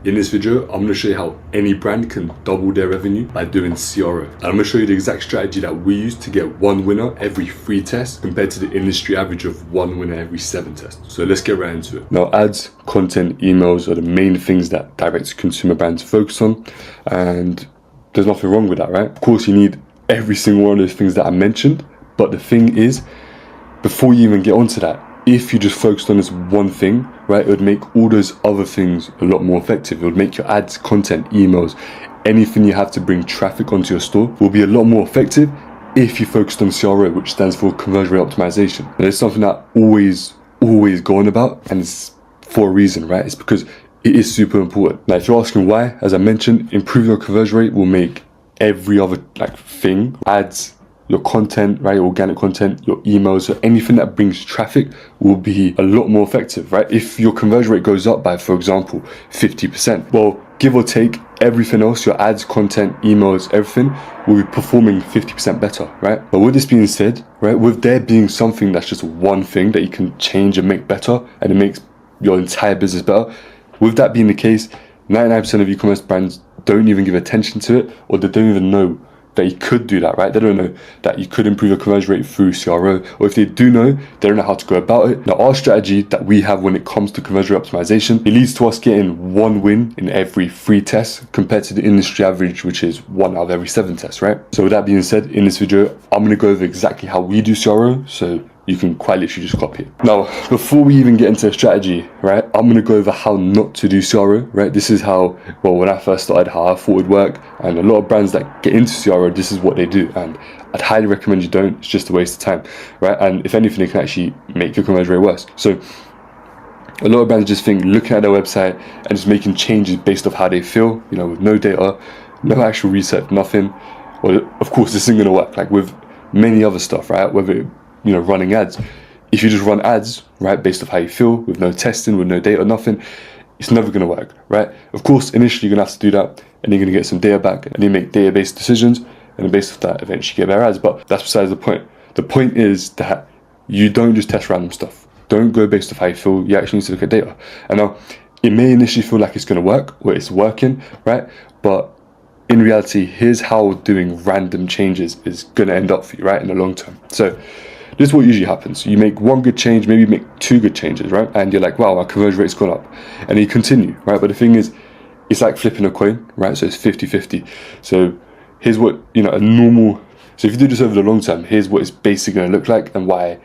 In this video, I'm going to show you how any brand can double their revenue by doing CRO. And I'm going to show you the exact strategy that we use to get one winner every 3 tests compared to the industry average of one winner every 7 tests. So let's get right into it. Now, ads, content, emails are the main things that direct-to-consumer brands focus on. And there's nothing wrong with that, right? Of course, you need every single one of those things that I mentioned. But the thing is, before you even get onto that, if you just focused on this one thing, right, it would make all those other things a lot more effective. It would make your ads, content, emails, anything you have to bring traffic onto your store will be a lot more effective if you focused on CRO, which stands for conversion rate optimization. And it's something that I always go on about, and it's for a reason, right? It's because it is super important. Now, if you're asking why, as I mentioned, improving your conversion rate will make every other thing, ads, your content, right, your organic content, your emails, so anything that brings traffic will be a lot more effective, right? If your conversion rate goes up by, for example, 50%, well, give or take, everything else, your ads, content, emails, everything will be performing 50% better, right? But with this being said, right, with there being something that's just one thing that you can change and make better, and it makes your entire business better, with that being the case, 99% of e-commerce brands don't even give attention to it, or they don't even know that you could do that, right? They don't know that you could improve your conversion rate through CRO, or if they do know, they don't know how to go about it. Now, our strategy that we have when it comes to conversion rate optimization, it leads to us getting one win in every 3 tests compared to the industry average, which is 1 out of every 7 tests, right? So with that being said, in this video, I'm going to go over exactly how we do CRO, so you can quite literally just copy it. Now, before we even get into the strategy, right, I'm going to go over how not to do CRO, right? This is how, well, when I first started, how I thought it would work. And a lot of brands that get into CRO, this is what they do. And I'd highly recommend you don't. It's just a waste of time, right? And if anything, it can actually make your conversion rate worse. So a lot of brands just think looking at their website and just making changes based off how they feel, you know, with no data, no actual research, nothing. Well, of course, this isn't going to work. Like with many other stuff, right? Whether running ads. If you just run ads, right, based off how you feel, with no testing, with no data, nothing, it's never going to work, right? Of course, initially you're going to have to do that, and you're going to get some data back, and you make data-based decisions, and then based off that, eventually get better ads. But that's besides the point. The point is that you don't just test random stuff. Don't go based off how you feel. You actually need to look at data. And now, it may initially feel like it's going to work, or it's working, right? But in reality, here's how doing random changes is going to end up for you, right, in the long term. So this is what usually happens. You make one good change, maybe you make 2 good changes, right? And you're like, wow, my conversion rate's gone up. And you continue, right? But the thing is, it's like flipping a coin, right? So it's 50-50. So here's what, a normal, so if you do this over the long term, here's what it's basically going to look like and why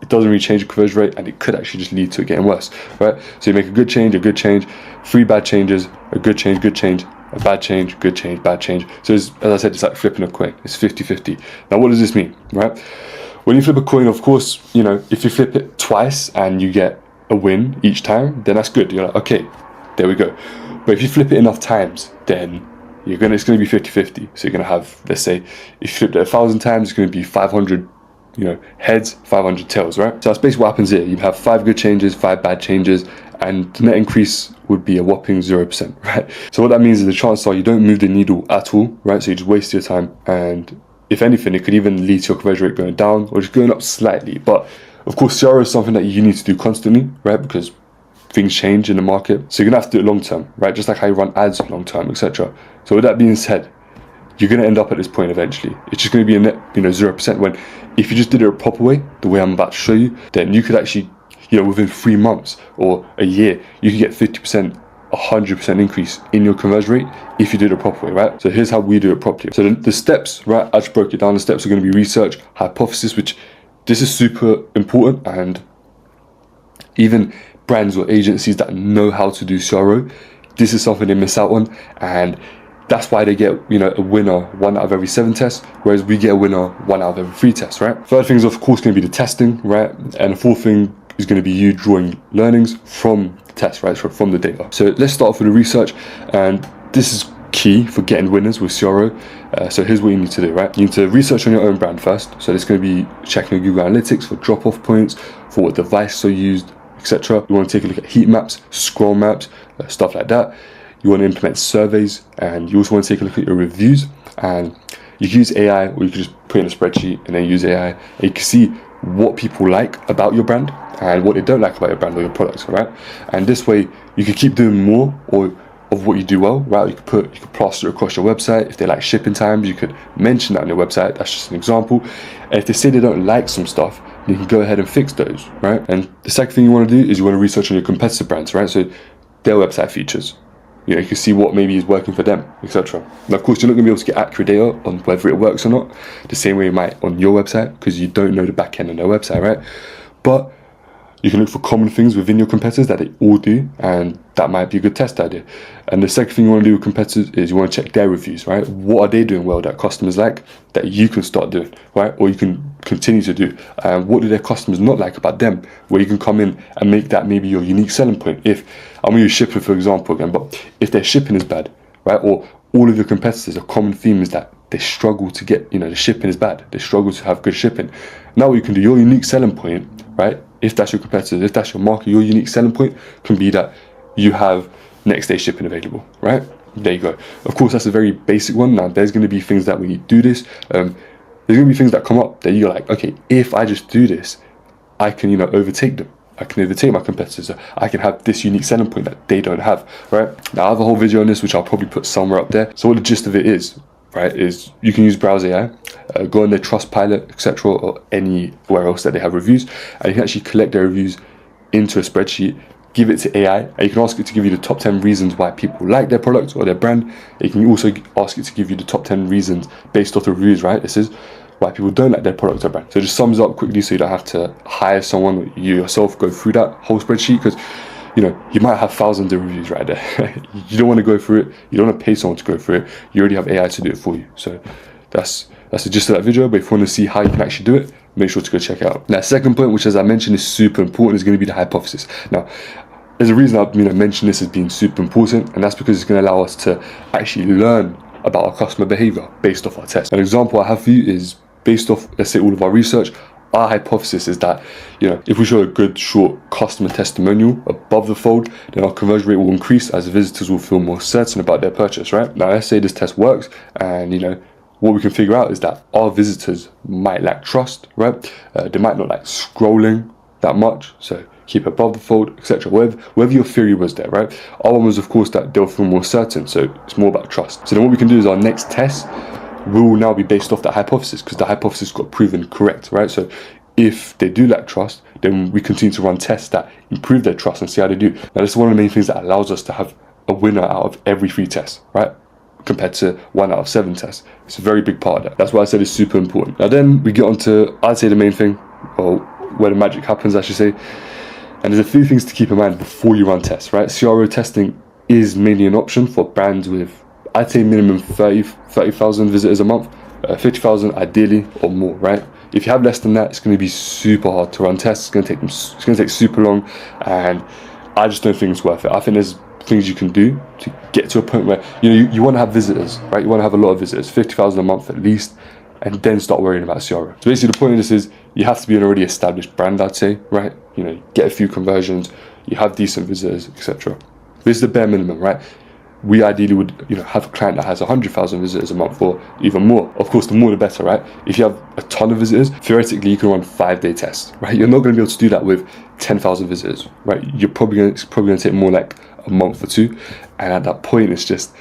it doesn't really change the conversion rate, and it could actually just lead to it getting worse, right? So you make a good change, 3 bad changes, a good change, a bad change, good change, bad change. So as I said, it's like flipping a coin. It's 50-50. Now, what does this mean, right? When you flip a coin, of course, if you flip it twice and you get a win each time, then that's good. You're like, okay, there we go. But if you flip it enough times, then it's going to be 50-50. So you're going to have, let's say, if you flipped it 1,000 times, it's going to be 500, heads, 500 tails, right? So that's basically what happens here. You have 5 good changes, 5 bad changes, and the net increase would be a whopping 0%, right? So what that means is the chances are you don't move the needle at all, right? So you just waste your time, and if anything, it could even lead to your conversion rate going down or just going up slightly. But of course, CRO is something that you need to do constantly, right? Because things change in the market. So you're gonna have to do it long term, right? Just like how you run ads long term, etc. So with that being said, you're gonna end up at this point eventually. It's just gonna be a net, 0%. When if you just did it a proper way, the way I'm about to show you, then you could actually, within 3 months or a year, you could get 50%. 100% increase in your conversion rate if you do it the proper way, right? So here's how we do it properly. So the steps, right, I just broke it down. The steps are going to be research, hypothesis, which this is super important, and even brands or agencies that know how to do CRO, this is something they miss out on, and that's why they get, a winner 1 out of every 7 tests, whereas we get a winner 1 out of every 3 tests, right? Third thing is, of course, going to be the testing, right? And the fourth thing is going to be you drawing learnings from the test, right? So from the data. So let's start off with the research, and this is key for getting winners with CRO. So here's what you need to do, right? You need to research on your own brand first. So this is going to be checking Google Analytics for drop-off points, for what devices are used, etc. You want to take a look at heat maps, scroll maps, stuff like that. You want to implement surveys, and you also want to take a look at your reviews. And you can use AI, or you can just put in a spreadsheet and then use AI, and you can see what people like about your brand and what they don't like about your brand or your products, right? And this way you can keep doing more, or of what you do well, right? You could plaster it across your website. If they like shipping times, you could mention that on your website. That's just an example. And if they say they don't like some stuff, you can go ahead and fix those, right? And the second thing you want to do is you want to research on your competitor brands, right? So their website features. You can see what maybe is working for them, etc. Now, of course, you're not going to be able to get accurate data on whether it works or not, the same way you might on your website, because you don't know the back end on their website, right? But you can look for common things within your competitors that they all do, and that might be a good test idea. And the second thing you want to do with competitors is you want to check their reviews, right? What are they doing well that customers like that you can start doing, right? Or you can continue to do. And what do their customers not like about them, where you can come in and make that maybe your unique selling point. If I'm going to use shipping for example again, but if their shipping is bad, right? Or all of your competitors, a common theme is that they struggle to get, the shipping is bad. They struggle to have good shipping. Now what you can do, your unique selling point, right? If that's your competitors, if that's your market, your unique selling point can be that you have next day shipping available, right? There you go. Of course, that's a very basic one. Now, there's going to be things that when you do this, there's going to be things that come up that you're like, okay, if I just do this, I can, overtake them. I can overtake my competitors. I can have this unique selling point that they don't have, right? Now, I have a whole video on this, which I'll probably put somewhere up there. So what the gist of it is, right, is you can use Browse AI, go on their Trustpilot, etc., or anywhere else that they have reviews, and you can actually collect their reviews into a spreadsheet, give it to AI, and you can ask it to give you the top 10 reasons why people like their product or their brand. You can also ask it to give you the top 10 reasons based off the reviews, right? This is why people don't like their product or brand. So it just sums up quickly so you don't have to hire someone, or you yourself go through that whole spreadsheet, because you might have thousands of reviews right there. You don't want to go through it. You don't want to pay someone to go through it. You already have AI to do it for you. So that's the gist of that video. But if you want to see how you can actually do it, make sure to go check it out. Now, second point, which as I mentioned is super important, is going to be the hypothesis. Now, there's a reason I've mentioned this as being super important, and that's because it's going to allow us to actually learn about our customer behavior based off our tests. An example I have for you is based off, let's say, all of our research. Our hypothesis is that, if we show a good short customer testimonial above the fold, then our conversion rate will increase as visitors will feel more certain about their purchase, right? Now, let's say this test works, and, what we can figure out is that our visitors might lack trust, right? They might not like scrolling that much, so keep it above the fold, etc. Whether your theory was there, right? Our one was, of course, that they'll feel more certain, so it's more about trust. So then what we can do is our next test will now be based off that hypothesis, because the hypothesis got proven correct, right? So if they do lack trust, then we continue to run tests that improve their trust and see how they do. Now, this is one of the main things that allows us to have a winner out of every 3 tests, right? Compared to 1 out of 7 tests. It's a very big part of that. That's why I said it's super important. Now then we get on to, I'd say, the main thing, or where the magic happens, I should say. And there's a few things to keep in mind before you run tests, right? CRO testing is mainly an option for brands with, I'd say, minimum 30,000 visitors a month, 50,000 ideally or more, right? If you have less than that, it's going to be super hard to run tests. It's going to take super long, and I just don't think it's worth it. I think there's things you can do to get to a point where you want to have visitors, right? You want to have a lot of visitors, 50,000 a month at least, and then start worrying about CRO. So basically the point of this is you have to be an already established brand, I'd say, right? Get a few conversions, you have decent visitors, etc. This is the bare minimum, right? We ideally would have a client that has 100,000 visitors a month or even more. Of course, the more the better, right? If you have a ton of visitors, theoretically you can run 5-day tests, right? You're not going to be able to do that with 10,000 visitors, right? It's probably going to take more like a month or 2, and at that point it's just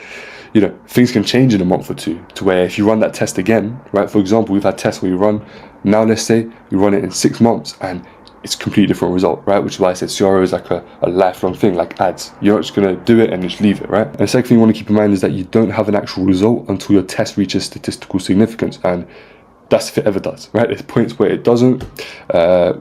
things can change in a month or 2 to where if you run that test again, right? For example, we've had tests where you run, now let's say we run it in 6 months and it's a completely different result, right? Which is why I said CRO is like a lifelong thing, like ads. You're not just going to do it and just leave it, right? And the second thing you want to keep in mind is that you don't have an actual result until your test reaches statistical significance, and that's if it ever does, right? There's points where it doesn't,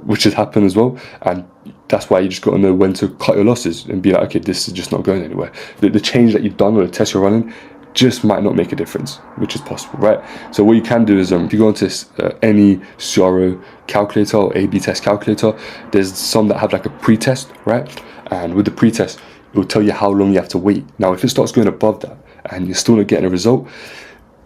which has happened as well, and that's why you just got to know when to cut your losses and be like, okay, this is just not going anywhere. The change that you've done or the test you're running just might not make a difference, which is possible, right? So what you can do is if you go into any CRO calculator or A/B test calculator, there's some that have like a pre-test, right? And with the pre-test, it will tell you how long you have to wait. Now, if it starts going above that and you're still not getting a result,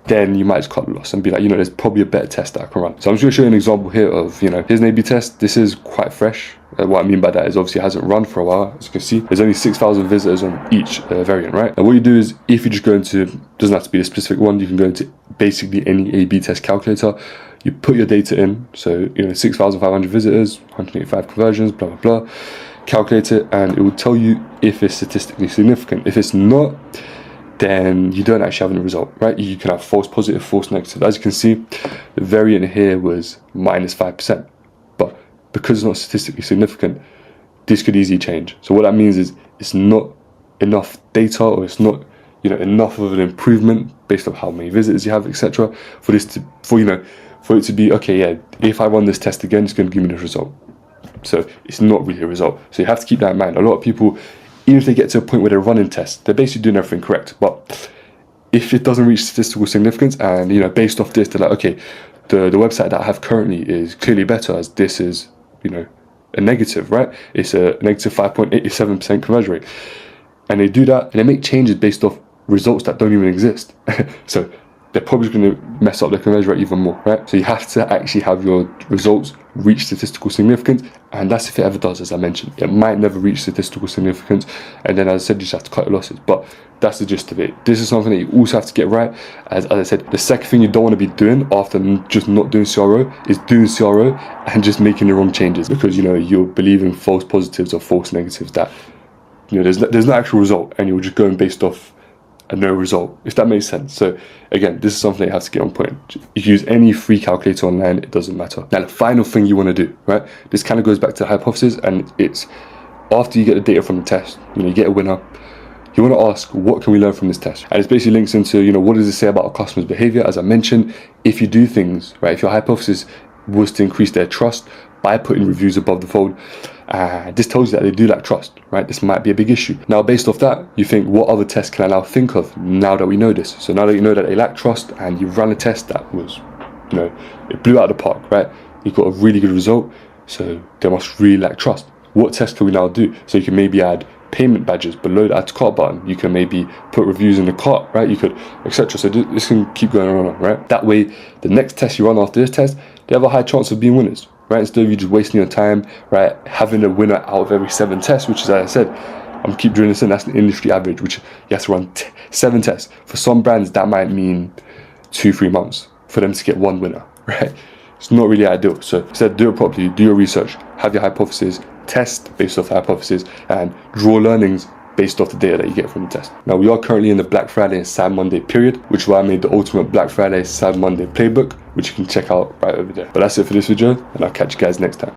then you might just cut the loss and be like, there's probably a better test that I can run. So I'm just going to show you an example here of, here's an A/B test. This is quite fresh. What I mean by that is obviously it hasn't run for a while. As you can see, there's only 6,000 visitors on each variant, right? And what you do is, if you just go into, doesn't have to be a specific one, you can go into basically any A/B test calculator. You put your data in, so 6,500 visitors, 185 conversions, blah blah blah. calculate it, and it will tell you if it's statistically significant. If it's not, then you don't actually have any result, right? You can have false positive, false negative. As you can see, the variant here was -5%, but because it's not statistically significant, this could easily change. So what that means is it's not enough data, or it's not, you know, enough of an improvement based on how many visitors you have, etc., for this to, for it to be, okay, yeah, if I run this test again, it's going to give me this result. So it's not really a result. So you have to keep that in mind. A lot of people, even if they get to a point where they're running tests, they're basically doing everything correct. But if it doesn't reach statistical significance, and, you know, based off this, they're like, okay, the website that I have currently is clearly better, as this is, you know, a negative, right? It's a negative 5.87% conversion rate. And they do that, and they make changes based off results that don't even exist. So they're probably going to mess up the conversion rate even more, right? So you have to actually have your results reach statistical significance, and that's if it ever does. As I mentioned, it might never reach statistical significance, and then, as I said, you just have to cut your losses. But that's the gist of it. This is something that you also have to get right. As I said, the second thing you don't want to be doing after just not doing CRO is doing CRO and just making the wrong changes, because, you know, you're believing false positives or false negatives that, you know, there's no actual result, and you're just going based off a no result, if that makes sense. So again, this is something you have to get on point. If you use any free calculator online, it doesn't matter. Now, the final thing you want to do, right, this kind of goes back to the hypothesis, and it's after you get the data from the test, you know, you get a winner, you want to ask, what can we learn from this test? And it's basically links into, you know, what does it say about a customer's behavior? As I mentioned, if you do things, right, if your hypothesis was to increase their trust by putting reviews above the fold, this tells you that they do lack trust, right? This might be a big issue. Now, based off that, you think, what other tests can I now think of now that we know this? So now that you know that they lack trust, and you've run a test that was, you know, it blew out of the park, right? You got a really good result, so they must really lack trust. What test can we now do? So you can maybe add payment badges below the add to cart button. You can maybe put reviews in the cart, right? You could, etc. So this can keep going on, right? That way, the next test you run after this test, they have a high chance of being winners, right? Instead of you just wasting your time, right, having a winner out of every 7 tests, which is, as I said, I'm keep drilling this in, that's the industry average, which you have to run 7 tests. For some brands, that might mean 2-3 months for them to get 1 winner, right? It's not really ideal. So instead, do it properly, do your research, have your hypothesis, test based off the hypothesis, and draw learnings based off the data that you get from the test. Now, we are currently in the Black Friday and Cyber Monday period, which is why I made the ultimate Black Friday Cyber Monday playbook, which you can check out right over there. But that's it for this video, and I'll catch you guys next time.